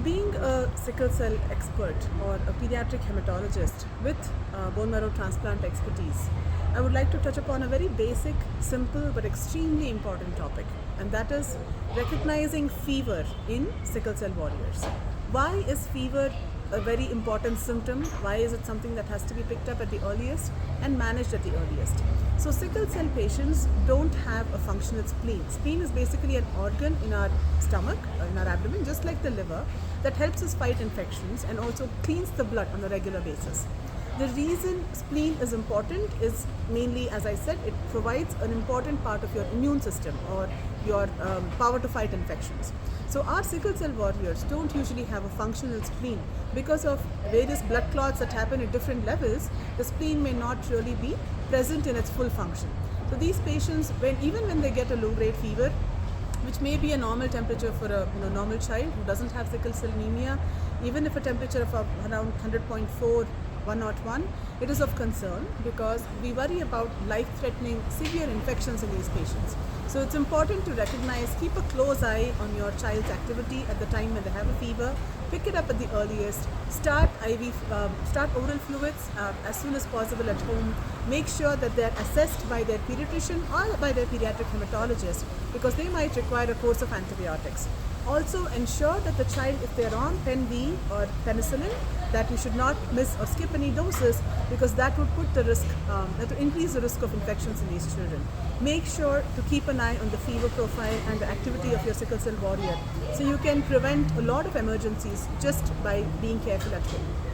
Being a sickle cell expert or a pediatric hematologist with bone marrow transplant expertise, I would like to touch upon a very basic, simple but extremely important topic, and that is recognizing fever in sickle cell warriors. Why is fever a very important symptom? Why is it something that has to be picked up at the earliest and managed at the earliest? So sickle cell patients don't have a functional spleen. Spleen is basically an organ in our stomach, in our abdomen, just like the liver, that helps us fight infections and also cleans the blood on a regular basis. The reason spleen is important is mainly, as I said, it provides an important part of your immune system or your power to fight infections. So our sickle cell warriors don't usually have a functional spleen because of various blood clots that happen at different levels. The spleen may not really be present in its full function. So these patients, even when they get a low-grade fever, which may be a normal temperature for a normal child who doesn't have sickle cell anemia, even if a temperature of around 100.4, 101, it is of concern because we worry about life-threatening severe infections in these patients. So it's important to recognize, keep a close eye on your child's activity at the time when they have a fever, pick it up at the earliest, start oral fluids as soon as possible at home, make sure that they're assessed by their pediatrician or by their pediatric hematologist because they might require a course of antibiotics. Also ensure that the child, if they're on Pen B or penicillin, that you should not miss or skip any doses because that would put the risk, that would increase the risk of infections in these children. Make sure to keep an eye on the fever profile and the activity of your sickle cell warrior so you can prevent a lot of emergencies just by being careful at home.